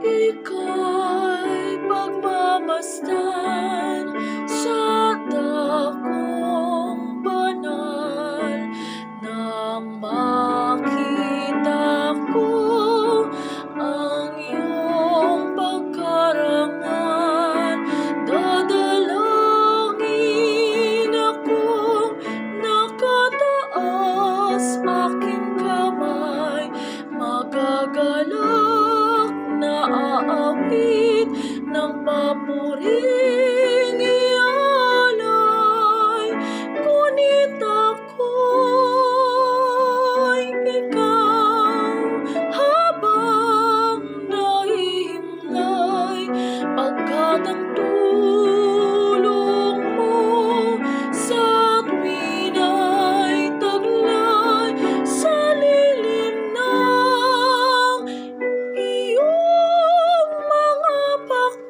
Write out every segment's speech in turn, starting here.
Ika'y pagmamasdan sa dakong banal nang makita ko ang iyong pagkarangal. Dadalangin akong nakataas, aking kamay magagalak na aawit ng papuring ialay. Ngunit ako'y ikaw, habang nahihimlay, pagkat ang tulong mo sa tuwin ay taglay sa lilim ng iyong mga pakpak.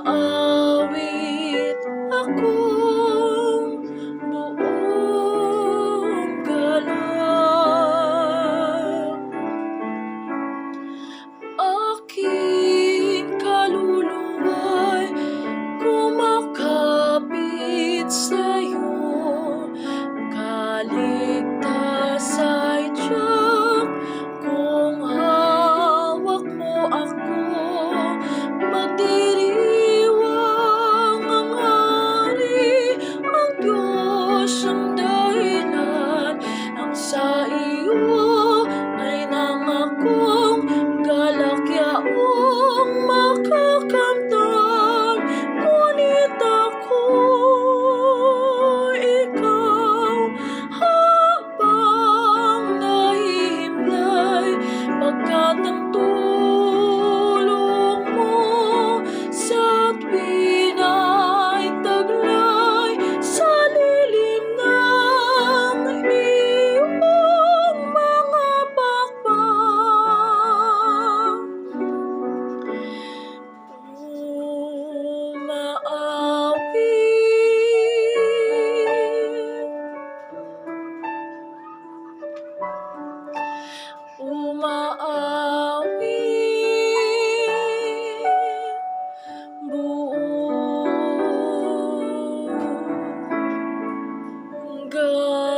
Umaawit akong buong galak. Aking kaluluwa'y kumakapit sa'yo, kaligtas ay tiyak kung hawak mo ako. Magdiriwang ang hari, ang Diyos ang dahilan, ang sa iyo ay nangakong galak yaong makakamtan. Ngunit ako'y ikaw, habang nahihimlay, pagkat ang tulong mo sa tuwin ay taglay sa lilim ng iyong mga pakpak. Umaawit buong galak.